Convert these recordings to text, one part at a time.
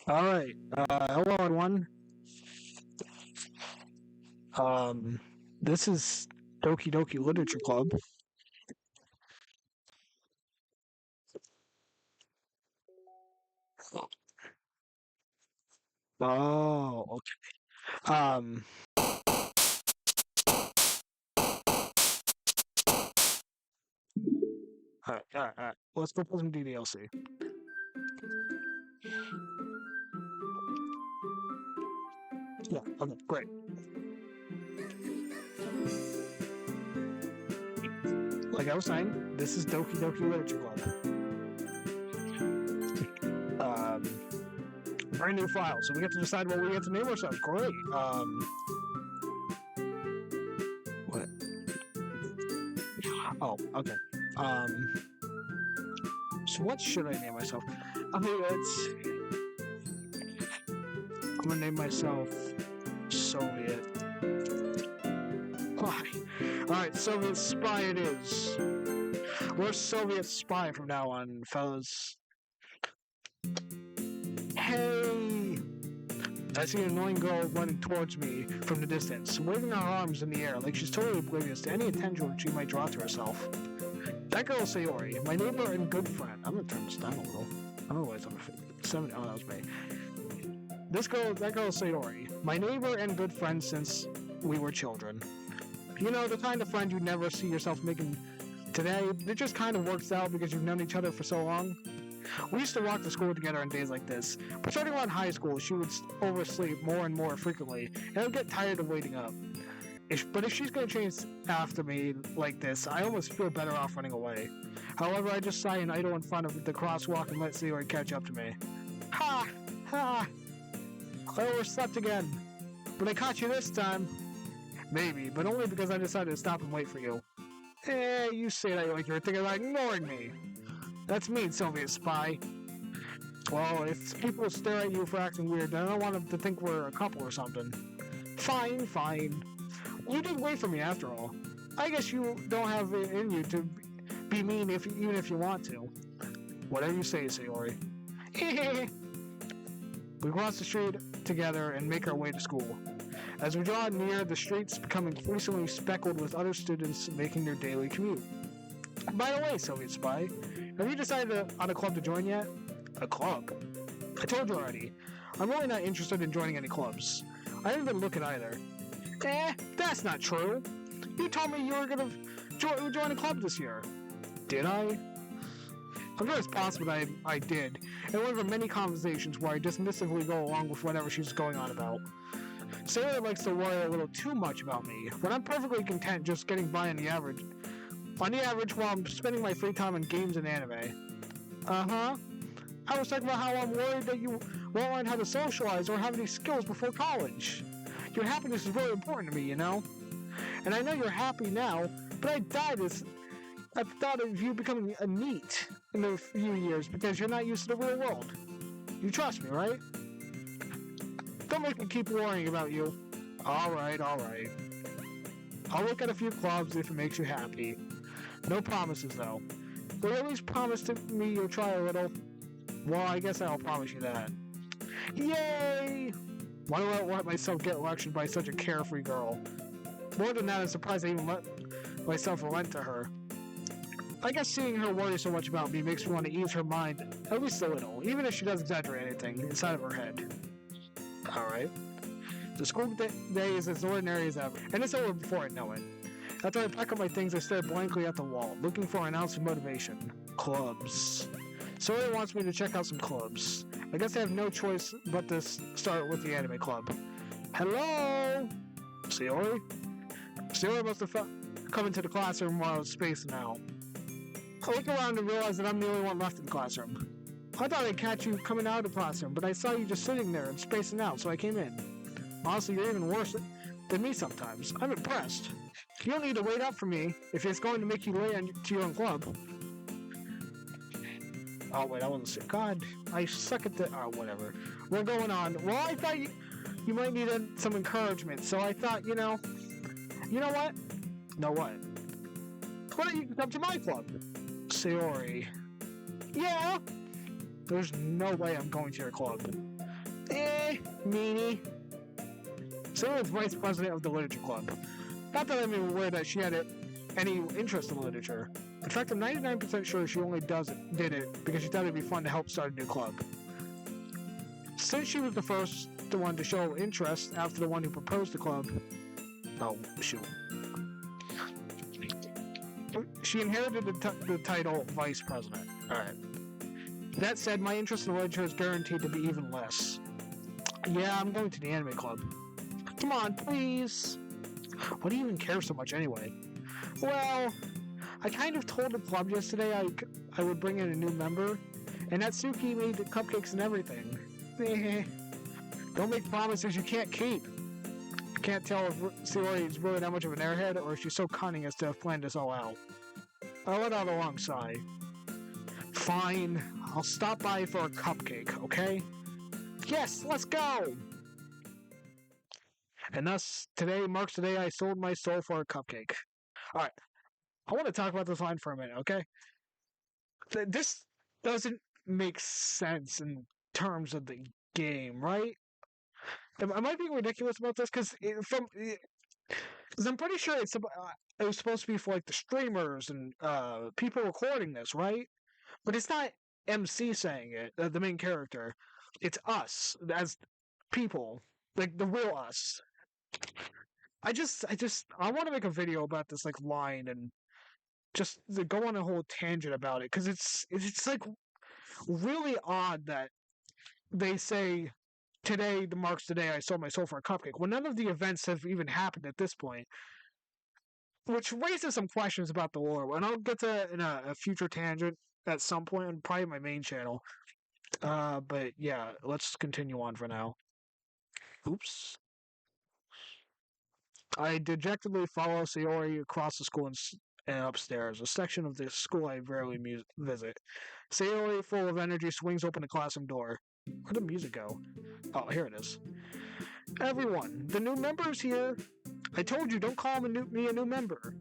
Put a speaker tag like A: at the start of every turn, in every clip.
A: All right. Hello, everyone. Um, this is Doki Literature Club. Oh, okay. All right. Let's go play some DDLC. Yeah. Okay. Great. Like I was saying, this is Doki Literature Club. Um, brand new file, so we get to decide what we get to name ourselves. Great. What? Oh, okay. Um, so what should I name myself? I mean, I'm gonna name myself Soviet. Why? Alright, Soviet spy it is. We're Soviet spy from now on, fellas. Hey! I see an annoying girl running towards me from the distance, waving her arms in the air like she's totally oblivious to any attention she might draw to herself. That girl is Sayori, my neighbor and good friend. I'm gonna turn this down a little. I don't know why it's on my face. 70. Oh, that was me. That girl is Sayori, my neighbor and good friend since we were children. You know, the kind of friend you never see yourself making today. It just kind of works out because you've known each other for so long. We used to walk to school together on days like this, but starting around high school, she would oversleep more and more frequently, and I would get tired of waiting up. But if she's going to change after me like this, I almost feel better off running away. However, I just sigh and idle in front of the crosswalk and let Sayori catch up to me. Ha! Ha! I overslept again. But I caught you this time. Maybe, but only because I decided to stop and wait for you. You say that like you're thinking about ignoring me. That's mean, Soviet spy. Well, if people stare at you for acting weird, then I don't want them to think we're a couple or something. Fine, fine. You did wait for me after all. I guess you don't have it in you to be mean even if you want to. Whatever you say, Sayori. We cross the street together and make our way to school. As we draw near, the streets become increasingly speckled with other students making their daily commute. By the way, Soviet spy, have you decided on a club to join yet? A club? I told you already. I'm really not interested in joining any clubs. I haven't been looking either. That's not true. You told me you were gonna join a club this year. Did I? I'm sure it's possible that I did, in one of our many conversations where I dismissively go along with whatever she's going on about. Sarah likes to worry a little too much about me, but I'm perfectly content just getting by on the average while I'm spending my free time on games and anime. Uh-huh. I was talking about how I'm worried that you won't learn how to socialize or have any skills before college. Your happiness is really important to me, you know? And I know you're happy now, but I thought of you becoming a NEET in a few years because you're not used to the real world. You trust me, right? Don't make me keep worrying about you. Alright. I'll look at a few clubs if it makes you happy. No promises, though. Will you at least promise to me you'll try a little? Well, I guess I'll promise you that. Yay! Why do I let myself get lectured by such a carefree girl? More than that, I'm surprised I even let myself relent to her. I guess seeing her worry so much about me makes me want to ease her mind, at least a little, even if she does exaggerate anything inside of her head. Alright. The school day is as ordinary as ever, and it's over before I know it. After I pack up my things, I stare blankly at the wall, looking for an ounce of motivation. Clubs. Sora wants me to check out some clubs. I guess I have no choice but to start with the anime club. Hello? Sayori? Sayori must have come into the classroom while I was spacing out. I look around and realize that I'm the only one left in the classroom. I thought I'd catch you coming out of the classroom, but I saw you just sitting there and spacing out, so I came in. Honestly, you're even worse than me sometimes. I'm impressed. You don't need to wait up for me if it's going to make you late to your own club. Oh, wait, I wasn't sick. God, I suck at the... Oh, whatever. We're going on. Well, I thought you might need some encouragement, so I thought, you know... You know what? Know what? Why don't you come to my club? Sayori. Yeah? There's no way I'm going to your club. meanie. Sayori's vice president of the literature club. Not that I'm aware that she had any interest in literature. In fact, I'm 99% sure she only did it because she thought it'd be fun to help start a new club. Since she was the one to show interest after the one who proposed the club, oh shoot, she inherited the title vice president. All right. That said, my interest in literature is guaranteed to be even less. Yeah, I'm going to the anime club. Come on, please. Why do you even care so much anyway? Well, I kind of told the club yesterday I would bring in a new member, and Natsuki made the cupcakes and everything. Don't make promises you can't keep. Can't tell if Sayori is really that much of an airhead or if she's so cunning as to have planned this all out. I let out a long sigh. Fine, I'll stop by for a cupcake, okay? Yes, let's go! And thus, today marks the day I sold my soul for a cupcake. Alright, I want to talk about this line for a minute, okay? This doesn't make sense in terms of the game, right? Am I being ridiculous about this? Because I'm pretty sure it was supposed to be for like the streamers and people recording this, right? But it's not MC saying it, the main character. It's us as people, like the real us. I want to make a video about this like line and just go on a whole tangent about it because it's like really odd that they say today marks the day I sold my soul for a cupcake when none of the events have even happened at this point, which raises some questions about the lore. And I'll get to that in a future tangent at some point on probably my main channel. But yeah, let's continue on for now. Oops. I dejectedly follow Sayori across the school and upstairs, a section of the school I rarely visit. Sayori, full of energy, swings open the classroom door. Where'd the music go? Oh, here it is. Everyone, the new member's here. I told you, don't call me a new member.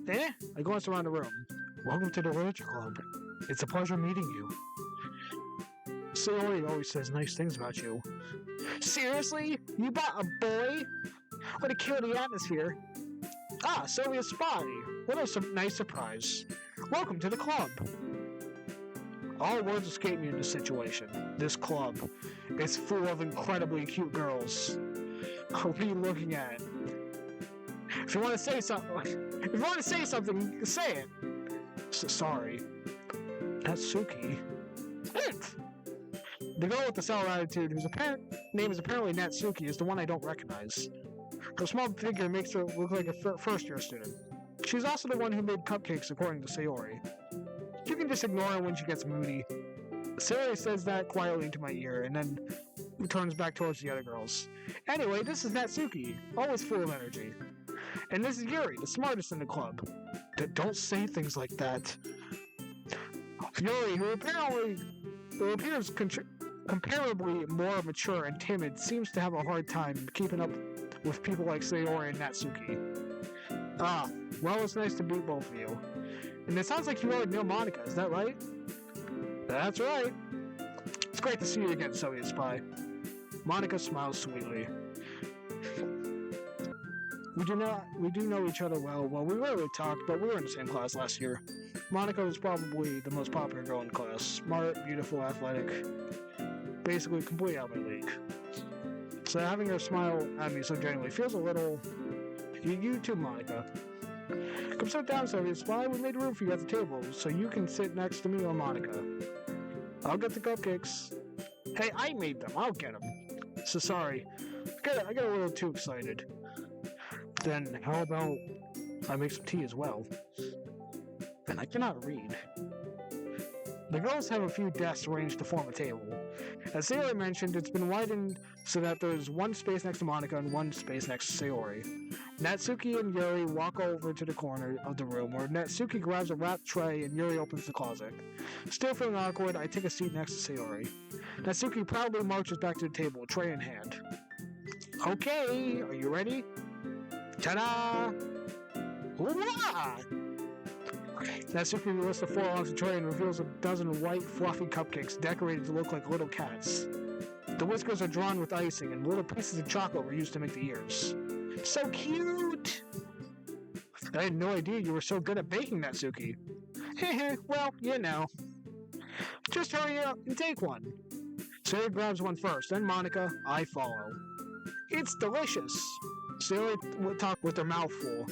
A: I glance around the room. Welcome to the Literature Club. It's a pleasure meeting you. Sayori always says nice things about you. Seriously? You bought a boy? Way to kill the atmosphere. Ah, Sylvia's spy. What a nice surprise. Welcome to the club. All words escape me in this situation. This club is full of incredibly cute girls. What are you looking at? If you want to say something, say it. Sorry. Natsuki. The girl with the sour attitude, whose name is apparently Natsuki, is the one I don't recognize. Her small figure makes her look like a first-year student. She's also the one who made cupcakes, according to Sayori. You can just ignore her when she gets moody. Sayori says that quietly into my ear, and then turns back towards the other girls. Anyway, this is Natsuki, always full of energy. And this is Yuri, the smartest in the club. Don't say things like that. Yuri, who appears comparably more mature and timid, seems to have a hard time keeping up with people like Sayori and Natsuki. Ah, well, it's nice to meet both of you. And it sounds like you already know Monica, is that right? That's right. It's great to see you again, Soviet spy. Monica smiles sweetly. We do know each other well. Well, we rarely talk, but we were in the same class last year. Monica was probably the most popular girl in class. Smart, beautiful, athletic. Basically, completely out of my league. So having her smile at me so genuinely feels a little... You too, Monica. Come sit down, Soviet spy. We made room for you at the table, so you can sit next to me or Monica. I'll get the cupcakes. Hey, I made them. I'll get them. So sorry. I got a little too excited. Then how about I make some tea as well? And I cannot read. The girls have a few desks arranged to form a table. As Sayori mentioned, it's been widened so that there's one space next to Monica and one space next to Sayori. Natsuki and Yuri walk over to the corner of the room where Natsuki grabs a wrapped tray and Yuri opens the closet. Still feeling awkward, I take a seat next to Sayori. Natsuki proudly marches back to the table, tray in hand. Okay, are you ready? Ta-da! Hoorah! Natsuki lifts the 4 ounce tray and reveals a dozen white, fluffy cupcakes decorated to look like little cats. The whiskers are drawn with icing, and little pieces of chocolate were used to make the ears. So cute! I had no idea you were so good at baking, Natsuki. Heh, well, you know. Just hurry up and take one. Sayori grabs one first, then Monica, I follow. It's delicious. Sayori would talk with her mouth full,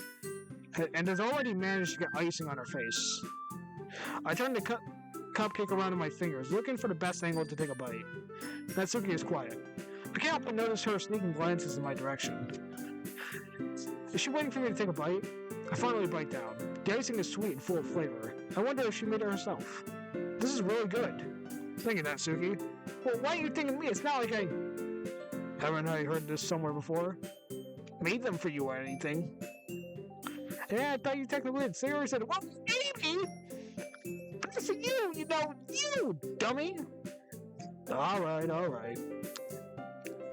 A: and has already managed to get icing on her face. I turn the cupcake around in my fingers, looking for the best angle to take a bite. Natsuki is quiet. I can't help but notice her sneaking glances in my direction. Is she waiting for me to take a bite? I finally bite down. The icing is sweet and full of flavor. I wonder if she made it herself. This is really good. Thank you, Natsuki. Well, why are you thinking me? It's not like I... Haven't I heard this somewhere before? Made them for you or anything. Yeah, I thought you technically did. Sayori said, well, maybe. But it's you, you dummy. Alright.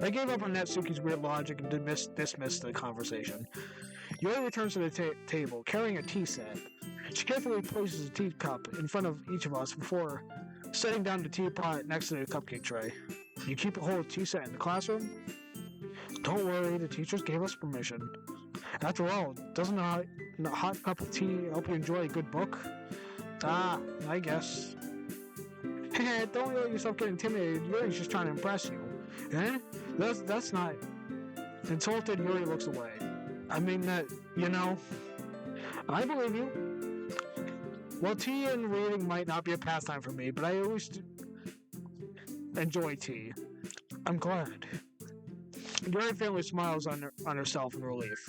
A: I gave up on Natsuki's weird logic and dismissed the conversation. Yuri returns to the table, carrying a tea set. She carefully places a teacup in front of each of us before setting down the teapot next to the cupcake tray. You keep a whole tea set in the classroom? Don't worry, the teachers gave us permission. After all, doesn't a hot cup of tea help you enjoy a good book? Ah, I guess. Don't let yourself get intimidated. Yuri's just trying to impress you. Eh? That's not... Insulted, Yuri looks away. I mean that, I believe you. Well, tea and reading might not be a pastime for me, but I always enjoy tea. I'm glad. Yuri faintly smiles on herself in relief.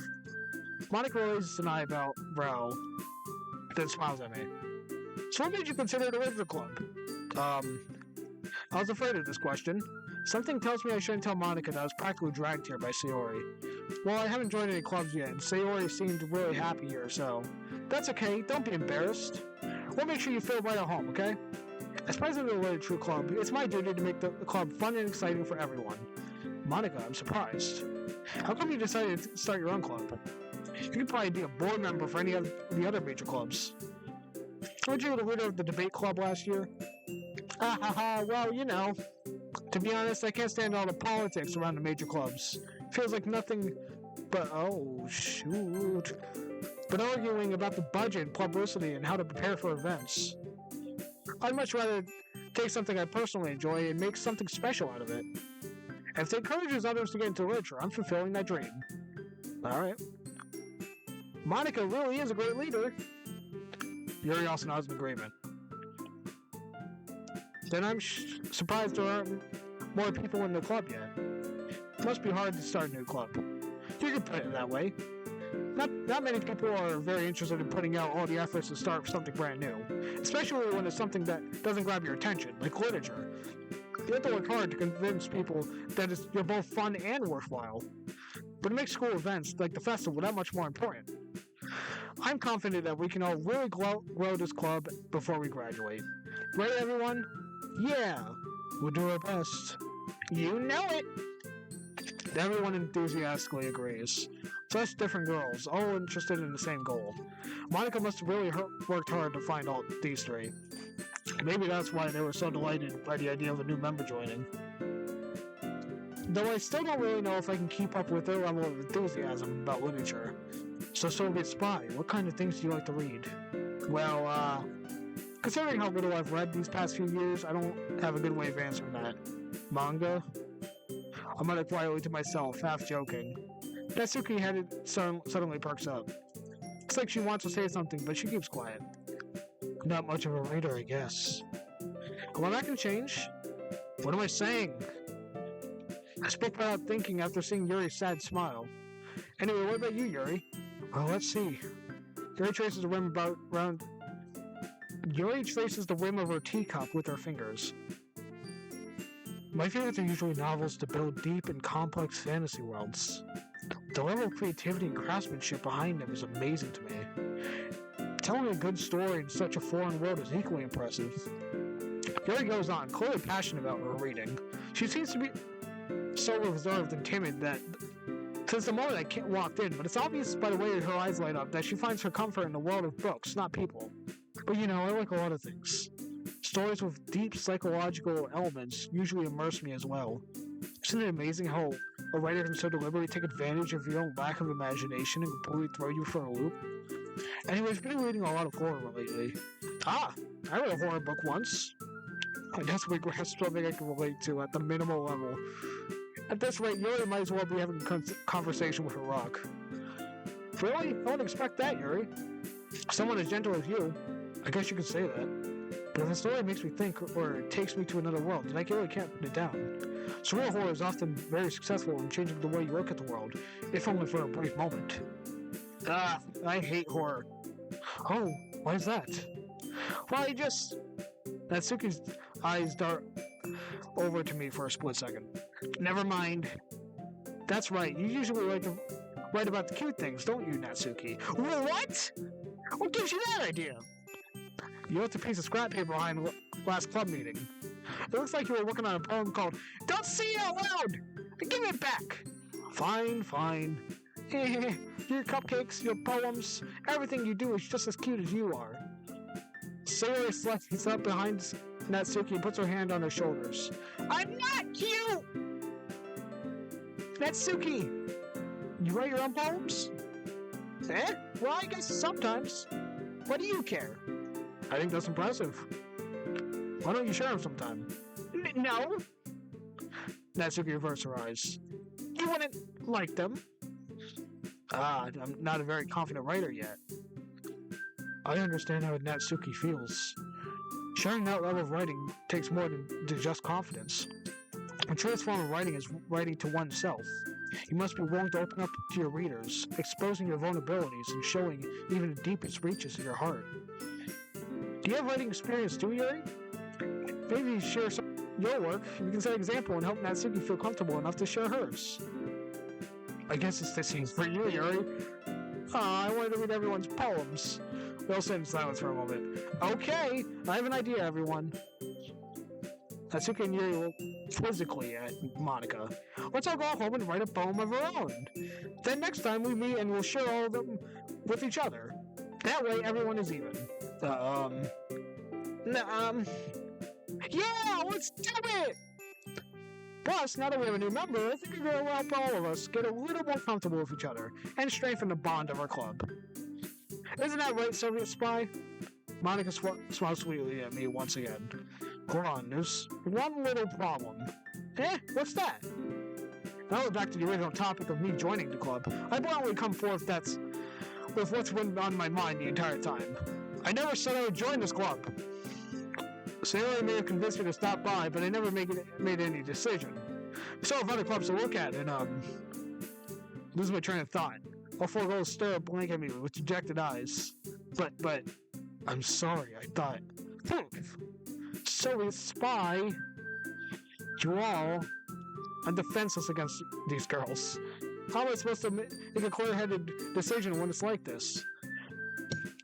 A: Monica raises an eyebrow, then smiles at me. So what made you consider the Wizard Club? I was afraid of this question. Something tells me I shouldn't tell Monica that I was practically dragged here by Sayori. Well, I haven't joined any clubs yet, and Sayori seemed really happy here, so... That's okay, don't be embarrassed. We'll make sure you feel right at home, okay? As president of the Literature Club, it's my duty to make the club fun and exciting for everyone. Monica, I'm surprised. How come you decided to start your own club? You could probably be a board member for any of the other major clubs. Weren't you the leader of the debate club last year? Well, To be honest, I can't stand all the politics around the major clubs. Feels like nothing but, but arguing about the budget and publicity and how to prepare for events. I'd much rather take something I personally enjoy and make something special out of it. If it encourages others to get into literature, I'm fulfilling that dream. Alright. Monica really is a great leader. Yuri also nods in agreement. Then I'm surprised there aren't more people in the club yet. It must be hard to start a new club. You could put it that way. Not many people are very interested in putting out all the efforts to start something brand new, especially when it's something that doesn't grab your attention, like literature. You have to work hard to convince people that you're both fun and worthwhile. But it makes school events like the festival that much more important. I'm confident that we can all really grow this club before we graduate. Right, everyone? Yeah, we'll do our best. You know it! Everyone enthusiastically agrees. Such different girls, all interested in the same goal. Monica must have really worked hard to find all these three. Maybe that's why they were so delighted by the idea of a new member joining. Though I still don't really know if I can keep up with their level of enthusiasm about literature. So Soviet Spy, what kind of things do you like to read? Well, considering how little I've read these past few years, I don't have a good way of answering that. Manga? I muttered quietly to myself, half joking. Natsuki head suddenly perks up. It's like she wants to say something, but she keeps quiet. Not much of a reader, I guess. Well, that can change. What am I saying? I spoke without thinking after seeing Yuri's sad smile. Anyway, what about you, Yuri? Well, let's see. Yuri traces the rim Yuri traces the rim of her teacup with her fingers. My favorites are usually novels to build deep and complex fantasy worlds. The level of creativity and craftsmanship behind them is amazing to me. Telling a good story in such a foreign world is equally impressive. Yuri goes on, clearly passionate about her reading. She seems to be so reserved and timid that since the moment I walked in, but it's obvious by the way her eyes light up that she finds her comfort in the world of books, not people. But I like a lot of things. Stories with deep psychological elements usually immerse me as well. Isn't it amazing how a writer can so deliberately take advantage of your own lack of imagination and completely throw you for a loop? Anyways, I've been reading a lot of horror lately. Ah, I read a horror book once. I guess we grasped something I can relate to at the minimal level. At this rate, Yuri might as well be having a conversation with a rock. Really? I wouldn't expect that, Yuri. Someone as gentle as you. I guess you could say that. But if a story makes me think or takes me to another world, then I really can't put it down. Surreal horror is often very successful in changing the way you look at the world, if only for a brief moment. Ah, I hate horror. Oh, why is that? Well, Natsuki's eyes dart over to me for a split second. Never mind. That's right, you usually like to write about the cute things, don't you, Natsuki? What? What gives you that idea? You left a piece of scrap paper behind last club meeting. It looks like you were working on a poem called Don't Say It Out Loud! Give it back! Fine. Your cupcakes, your poems, everything you do is just as cute as you are. Sayori slides up behind Natsuki and puts her hand on her shoulders. I'm not cute! Natsuki! You write your own poems? Well, I guess sometimes. What do you care? I think that's impressive. Why don't you share them sometime? No! Natsuki reversed her eyes. You wouldn't like them. I'm not a very confident writer yet. I understand how Natsuki feels. Sharing that level of writing takes more than just confidence. A truest form of writing is writing to oneself. You must be willing to open up to your readers, exposing your vulnerabilities and showing even the deepest reaches of your heart. Do you have writing experience too, Yuri? Maybe you share some of your work. You can set an example and help Natsuki feel comfortable enough to share hers. I guess it's the same for you, Yuri. I wanted to read everyone's poems. We all sat in silence for a moment. Okay, I have an idea, everyone. Natsuki and Yuri look quizzically at Monika. Let's all go home and write a poem of our own. Then next time we meet and we'll share all of them with each other. That way everyone is even. Yeah, let's do it! Plus, now that we have a new member, I think it'll help all of us get a little more comfortable with each other and strengthen the bond of our club. Isn't that right, Soviet spy? Monika smiles sweetly at me once again. Hold on, there's one little problem. What's that? Now we're back to the original topic of me joining the club. I bluntly come forth with what's been on my mind the entire time. I never said I would join this club. Sayori may have convinced me to stop by, but I never made any decision. I still have other clubs to look at, and lose my train of thought. All four girls stare blank at me with dejected eyes. But, I'm sorry, I thought. Soviet spy. You all. I'm defenseless against these girls. How am I supposed to make a clear-headed decision when it's like this?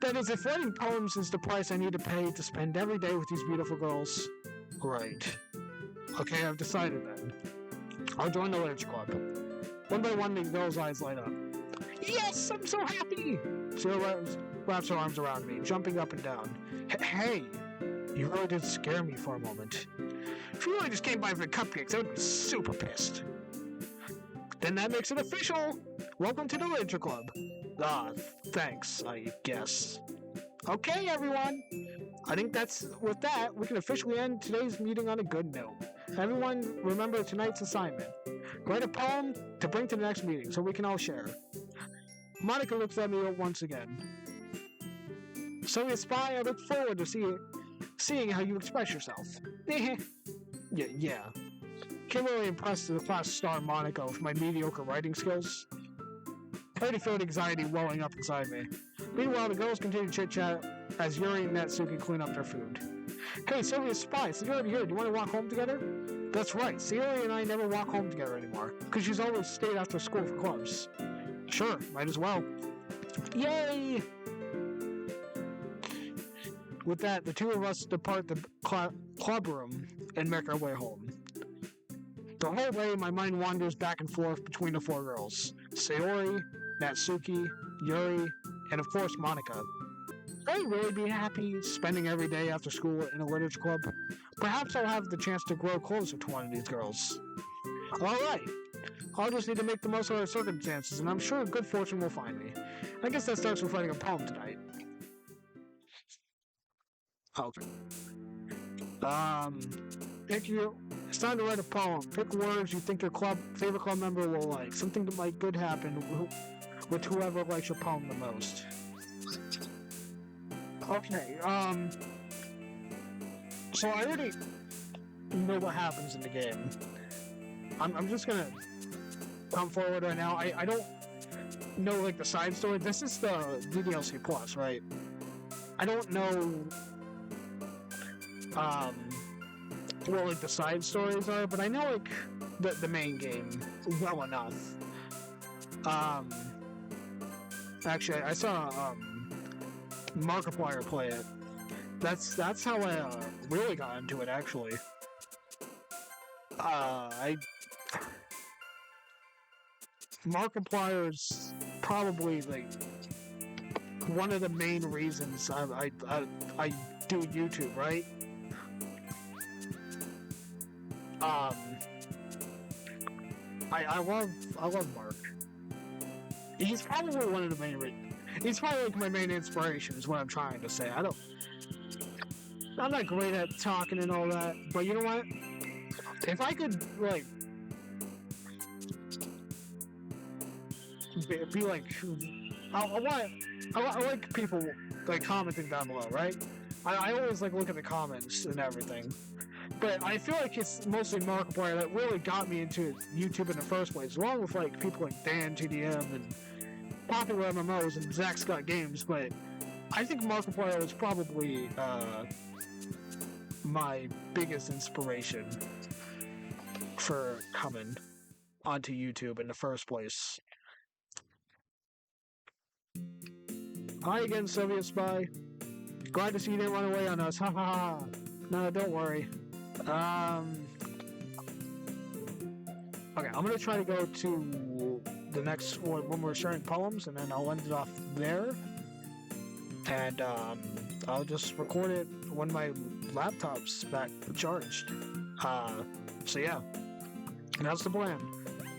A: That is, if writing poems is the price I need to pay to spend every day with these beautiful girls. Right. Okay, I've decided then. I'll join the literature club. One by one, the girls' eyes light up. Yes, I'm so happy! She wraps her arms around me, jumping up and down. Hey, you really did scare me for a moment. If you really just came by for the cupcakes, I would be super pissed. Then that makes it official! Welcome to the literature club. Thanks, I guess. Okay, everyone! I think with that, we can officially end today's meeting on a good note. Everyone, remember tonight's assignment. Write a poem to bring to the next meeting so we can all share. Monika looks at me once again. Soviet spy, I look forward to seeing how you express yourself. Yeah. Can't really impress the class star Monika with my mediocre writing skills. I already feel anxiety welling up inside me. Meanwhile, the girls continue to chit-chat as Yuri and Natsuki clean up their food. Hey, Soviet spy, since you're already here, do you want to walk home together? That's right, Sayori and I never walk home together anymore, because she's always stayed after school for clubs. Sure, might as well. Yay! With that, the two of us depart the club room and make our way home. The whole way, my mind wanders back and forth between the four girls. Sayori, Natsuki, Yuri, and of course Monika. Would I really be happy spending every day after school in a literature club? Perhaps I'll have the chance to grow closer to one of these girls. Alright. I'll just need to make the most of our circumstances, and I'm sure good fortune will find me. I guess that starts with writing a poem tonight. Okay. It's time to write a poem. Pick words you think your favorite club member will like. Something that might good happen with whoever likes your poem the most. Okay, so I already know what happens in the game. I'm just gonna come forward right now. I don't know, like, the side story. This is the DLC Plus, right? I don't know, what, like, the side stories are, but I know, like, the main game well enough. Actually, I saw, Markiplier play it. That's how I, really got into it, actually. Markiplier's probably, like, one of the main reasons I do YouTube, right? I love Mark. He's probably one of the main reasons. He's probably, like, my main inspiration, is what I'm trying to say. I'm not great at talking and all that, but you know what? If I could, like, be like, I like people, like, commenting down below, right? I always, like, look at the comments and everything. But I feel like it's mostly Markiplier that really got me into YouTube in the first place, along with, like, people like Dan, TDM, and Popular MMOs, and Zach Scott Games, but I think Markiplier was probably, my biggest inspiration for coming onto YouTube in the first place. Hi again, Soviet Spy. Glad to see you didn't run away on us. Ha ha ha. No, don't worry. Okay, I'm gonna try to go to the next one when we're sharing poems, and then I'll end it off there. And I'll just record it when my laptop's back charged. So yeah, that's the plan.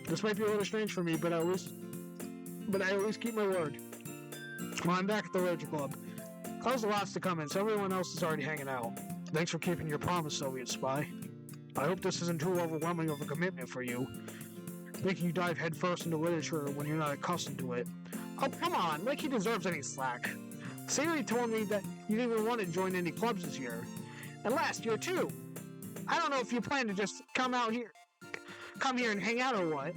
A: This might be a little strange for me, but I at least keep my word. Well, I'm back at the Ranger Club. I was the last to come in, so everyone else is already hanging out. Thanks for keeping your promise, Soviet Spy. I hope this isn't too overwhelming of a commitment for you, making you dive headfirst into literature when you're not accustomed to it. Oh, come on, like he deserves any slack. Siri told me that you didn't even want to join any clubs this year. And last year, too. I don't know if you plan to just come here and hang out or what,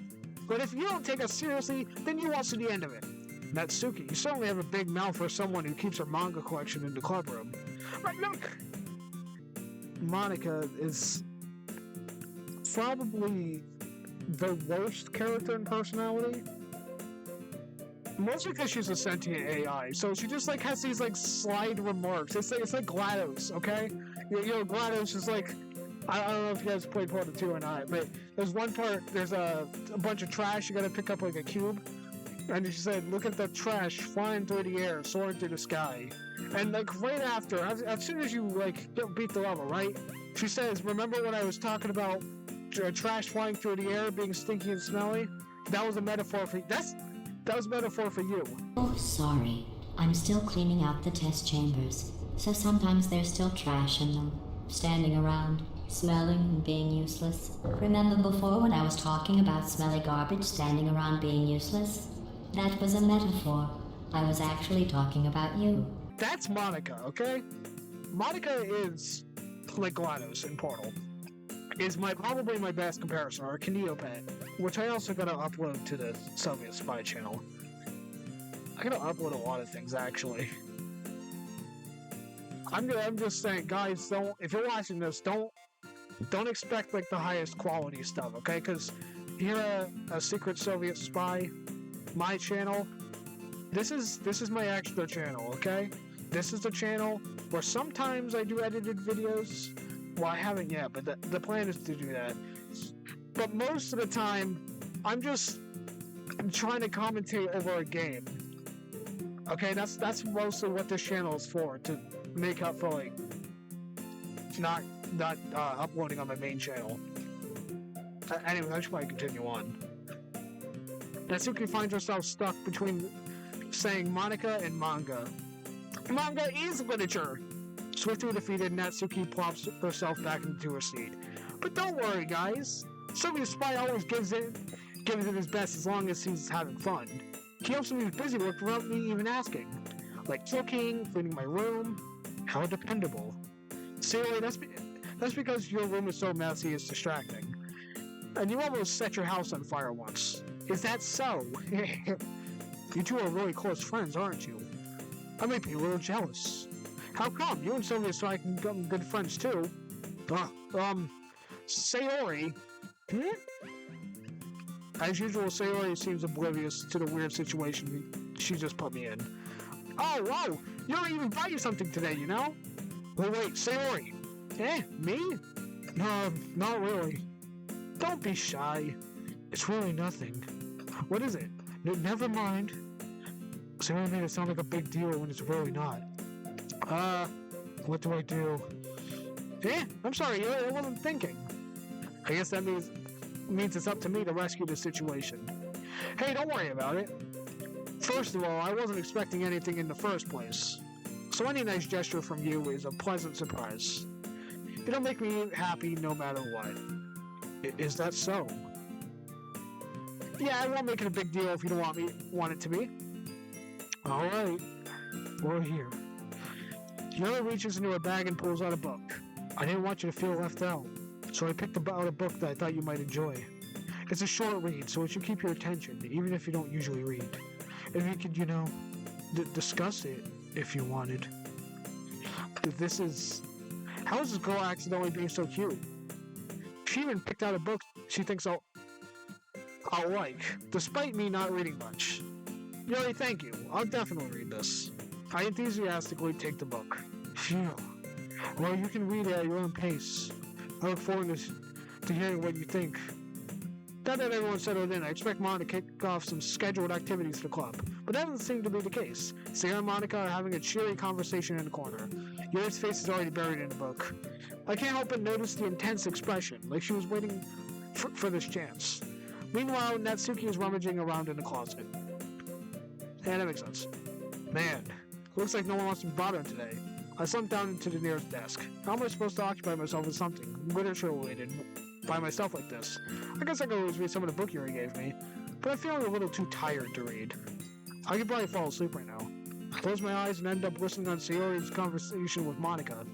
A: but if you don't take us seriously, then you won't see the end of it. Natsuki, you certainly have a big mouth for someone who keeps her manga collection in the clubroom. But look! Monica is probably the worst character in personality. Mostly because she's a sentient AI, so she just, like, has these, like, slide remarks. It's like GLaDOS, okay? You know, GLaDOS is like, I don't know if you guys played Portal 2 or not, but there's one part, there's a bunch of trash, you gotta pick up, like, a cube, and she said, look at the trash flying through the air, soaring through the sky. And, like, right after, as soon as you, like, beat the level, right? She says, remember when I was talking about trash flying through the air, being stinky and smelly? That was a metaphor for, that was a metaphor for you.
B: Oh, sorry. I'm still cleaning out the test chambers, so sometimes there's still trash in them, standing around, smelling and being useless. Remember before when I was talking about smelly garbage standing around being useless? That was a metaphor. I was actually talking about you.
A: That's Monica, okay? Monica is like GLaDOS in Portal. Is probably my best comparison, or Kineopet, which I also gotta upload to the Soviet Spy channel. I gotta upload a lot of things, actually. I'm just saying, guys, if you're watching this, don't expect, like, the highest quality stuff, okay? Because here at a Secret Soviet Spy, my channel, this is my extra channel, okay? This is the channel where sometimes I do edited videos. Well, I haven't yet, but the plan is to do that. But most of the time, I'm trying to commentate over a game. Okay, that's mostly what this channel is for, to make up for, like, not uploading on my main channel. Anyway, I should probably continue on. Natsuki finds herself stuck between saying Monica and manga. Manga is literature! Swiftly defeated, Natsuki plops herself back into her seat. But don't worry, guys. Sylvia's spy always gives it his best as long as he's having fun. He helps me with busy work without me even asking. Like cooking, cleaning my room. How dependable. Sayori, that's because your room is so messy it's distracting. And you almost set your house on fire once. Is that so? You two are really close friends, aren't you? I might be a little jealous. How come? You and Sylvia so I can become good friends too. Sayori. As usual, Sayori seems oblivious to the weird situation she just put me in. Oh, whoa! You're even buying something today, you know? Well, wait, Sayori. Me? No, not really. Don't be shy. It's really nothing. What is it? Never mind. Sayori made it sound like a big deal when it's really not. What do I do? I'm sorry, I wasn't thinking. I guess that means it's up to me to rescue the situation. Hey, don't worry about it. First of all, I wasn't expecting anything in the first place. So any nice gesture from you is a pleasant surprise. It'll make me happy no matter what. Is that so? Yeah, I won't make it a big deal if you don't want it to be. Alright. We're here. Yuri reaches into her bag and pulls out a book. I didn't want you to feel left out, so I picked out a book that I thought you might enjoy. It's a short read, so it should keep your attention, even if you don't usually read. If you could, discuss it if you wanted. How is this girl accidentally being so cute? She even picked out a book she thinks I'll like, despite me not reading much. Yuri, thank you. I'll definitely read this. I enthusiastically take the book. Phew. Well, you can read it at your own pace. I look forward to hearing what you think. Now that everyone's settled in, I expect Mom to kick off some scheduled activities for the club. But that doesn't seem to be the case. Sarah and Monica are having a cheery conversation in the corner. Yuri's face is already buried in the book. I can't help but notice the intense expression, like she was waiting for this chance. Meanwhile, Natsuki is rummaging around in the closet. Yeah, that makes sense. Man, looks like no one wants to be bothered today. I slumped down into the nearest desk. How am I supposed to occupy myself with something literature-related by myself like this? I guess I could always read some of the book Yuri gave me, but I'm feeling a little too tired to read. I could probably fall asleep right now. I close my eyes and end up listening on Sayori's conversation with Monica.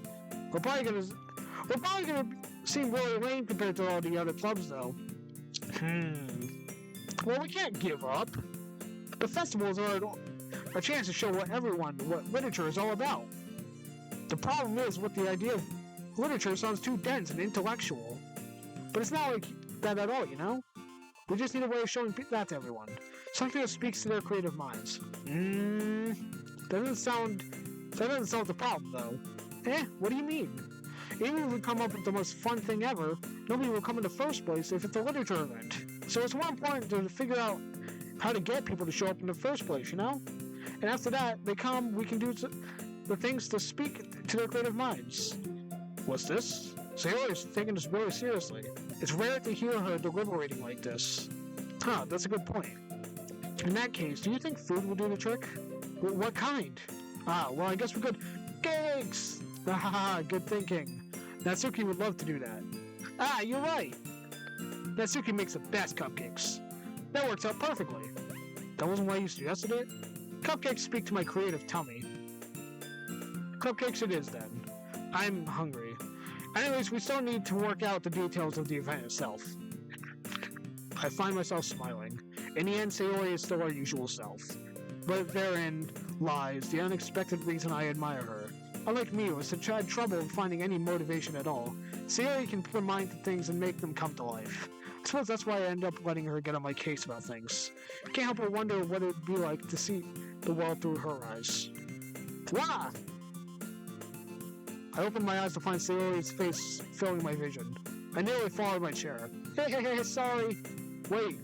A: We're probably gonna seem really lame compared to all the other clubs, though. Well, we can't give up. The festivals are a chance to show everyone what literature is all about. The problem is with the idea of literature sounds too dense and intellectual. But it's not like that at all, you know? We just need a way of showing that to everyone. Something that speaks to their creative minds. That doesn't sound the problem, though. What do you mean? Even if we come up with the most fun thing ever, nobody will come in the first place if it's a literature event. So it's more important to figure out how to get people to show up in the first place, you know? And after that, they come, we can do the things to speak to their creative minds. What's this? Sayori's taking this really seriously. It's rare to hear her deliberating like this. That's a good point. In that case, do you think food will do the trick? What kind? Well, I guess we could... Cakes! Good thinking. Natsuki would love to do that. You're right. Natsuki makes the best cupcakes. That works out perfectly. That wasn't why you suggested it? Cupcakes speak to my creative tummy. Cupcakes it is, then. I'm hungry. Anyways, we still need to work out the details of the event itself. I find myself smiling. In the end, Sayori is still our usual self. But therein lies the unexpected reason I admire her. Unlike me, who has had trouble finding any motivation at all, Sayori can put her mind to things and make them come to life. I suppose that's why I end up letting her get on my case about things. Can't help but wonder what it would be like to see the world through her eyes. Wah! I opened my eyes to find Sayori's face filling my vision. I nearly fall out of my chair. Hey, sorry. Wait.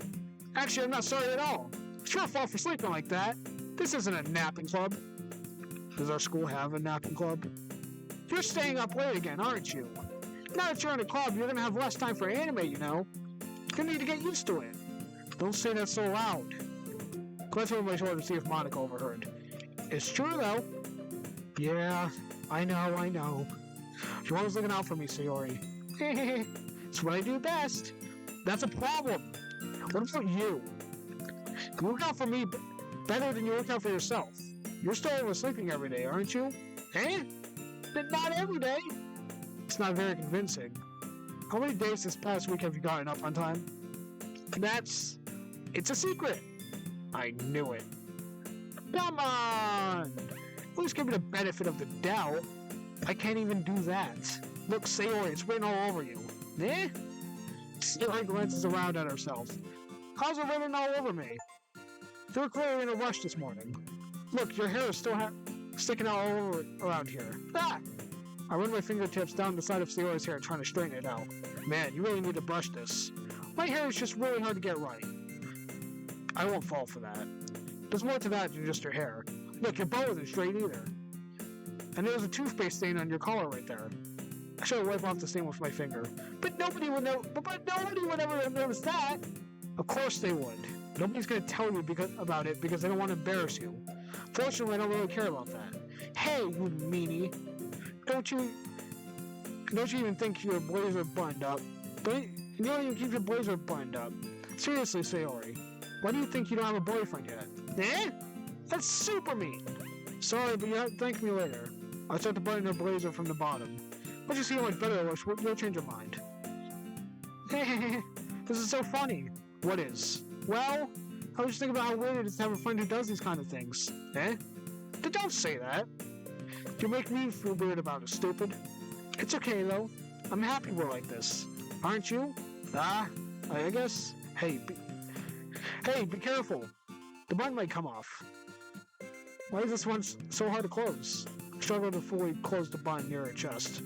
A: Actually, I'm not sorry at all. Sure fall for sleeping like that. This isn't a napping club. Does our school have a napping club? You're staying up late again, aren't you? Now that you're in a club, you're gonna have less time for anime, you know. gonna need to get used to it. Don't say that so loud. Glanced over my shoulder to see if Monica overheard. It's true, though. Yeah, I know. You're always looking out for me, Sayori. It's what I do best. That's a problem. What about you? You look out for me better than you look out for yourself. You're still oversleeping every day, aren't you? Eh? But not every day. It's not very convincing. How many days this past week have you gotten up on time? It's a secret. I knew it. Come on! At least give me the benefit of the doubt. I can't even do that. Look, Sayori, it's written all over you. Eh? Sayori glances around at herself. How's it written all over me? You were clearly in a rush this morning. Look, your hair is still sticking out all over around here. Ah! I run my fingertips down the side of Sayori's hair, trying to straighten it out. Man, you really need to brush this. My hair is just really hard to get right. I won't fall for that. There's more to that than just your hair. Look, your bow isn't straight either. And there's a toothpaste stain on your collar right there. I should have wiped off the stain with my finger. But nobody would know. But nobody would ever notice that. Of course they would. Nobody's gonna tell you about it because they don't want to embarrass you. Fortunately, I don't really care about that. Hey, you meanie! Don't you even think your blazer buttoned up? But you don't even keep your blazer buttoned up. Seriously, Sayori, why do you think you don't have a boyfriend yet? Eh? That's super mean. Sorry, but you have to thank me later. I'll start to button your blazer from the bottom. Once you see how much better it looks, you'll change your mind. This is so funny. What is? Well, I was just thinking about how weird it is to have a friend who does these kind of things. Eh? But don't say that. You make me feel weird about it, stupid. It's okay, though. I'm happy we're like this. Aren't you? I guess. Hey, be careful. The button might come off. Why is this one so hard to close? I struggled to fully close the button near her chest.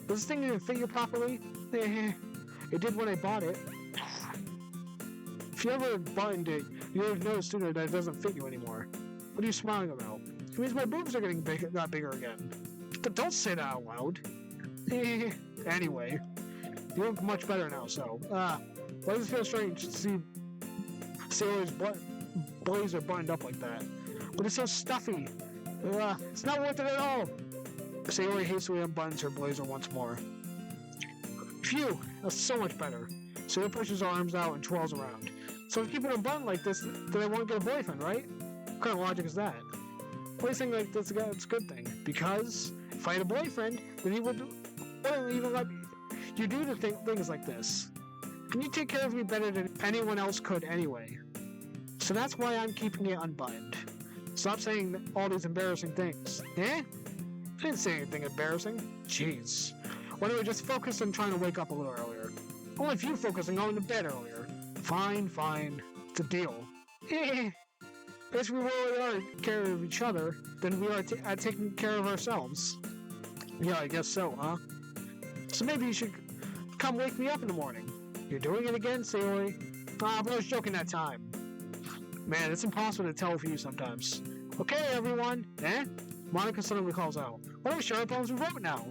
A: Does this thing even fit you properly? It did when I bought it. If you ever buttoned it, you would have noticed sooner that it doesn't fit you anymore. What are you smiling about? It means my boobs are getting not bigger again. But don't say that out loud. Anyway, you look much better now, so. Why does it feel strange to see Sayori's blazer buttoned up like that? But it's so stuffy. It's not worth it at all. Sayori hastily unbuttons her blazer once more. Phew, that's so much better. Sayori pushes her arms out and twirls around. So if you keep it unbuttoned like this, then I won't get a boyfriend, right? What kind of logic is that? Why do you think like that's a good thing? Because if I had a boyfriend, then he wouldn't even let you do the things like this. And you take care of me better than anyone else could anyway. So that's why I'm keeping it unbuttoned. Stop saying all these embarrassing things. Eh? I didn't say anything embarrassing. Jeez. Why don't we just focus on trying to wake up a little earlier? Only if you focus on going to bed earlier. Fine. It's a deal. If we really are taking care of each other, then we are taking care of ourselves. Yeah, I guess so, huh? So maybe you should come wake me up in the morning. You're doing it again, Sayori? But I was joking that time. Man, it's impossible to tell with you sometimes. Okay, everyone. Eh? Monica suddenly calls out. What are the short poems we wrote now?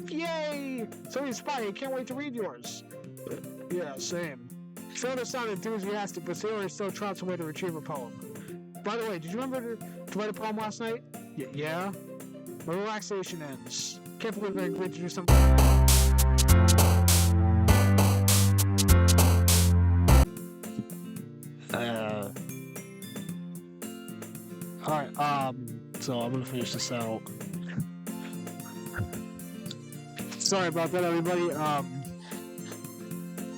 A: Yay! Sorry, Spy, I can't wait to read yours. Yeah, same. Fiona sounded enthusiastic, but Sayori still trots away to retrieve her poem. By the way, did you remember to write a poem last night? Yeah? My relaxation ends. Can't believe I agreed to do something. Alright, so I'm gonna finish this out. Sorry about that, everybody.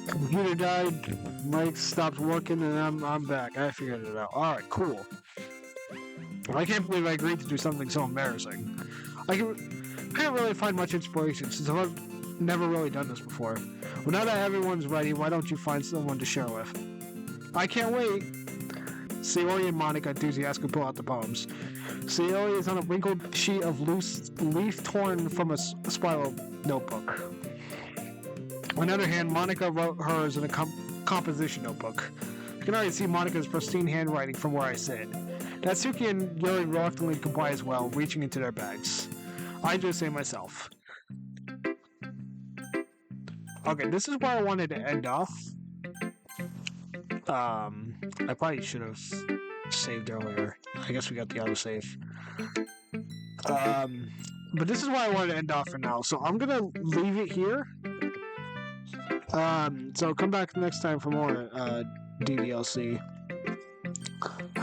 A: Computer died, mic stopped working, and I'm back. I figured it out. Alright, cool. I can't believe I agreed to do something so embarrassing. I can't really find much inspiration since I've never really done this before. Well, now that everyone's ready, why don't you find someone to share with? I can't wait. Sayori and Monica enthusiastically pull out the poems. Sayori is on a wrinkled sheet of loose leaf torn from a spiral notebook. On the other hand, Monica wrote hers in a composition notebook. I can already see Monica's pristine handwriting from where I sit. Natsuki and Yuri reluctantly comply as well, reaching into their bags. I just say myself. Okay, this is where I wanted to end off. I probably should have saved earlier. I guess we got the autosave. But this is why I wanted to end off for now. So I'm gonna leave it here. So come back next time for more DDLC.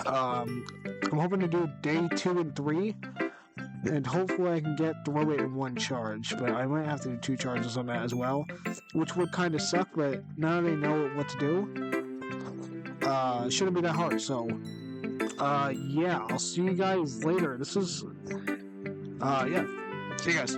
A: I'm hoping to do day 2 and 3, and hopefully I can get throw it in one charge. But I might have to do 2 charges on that as well, which would kind of suck. But now they know what to do. It shouldn't be that hard. So, yeah, I'll see you guys later. This is, yeah, see you guys.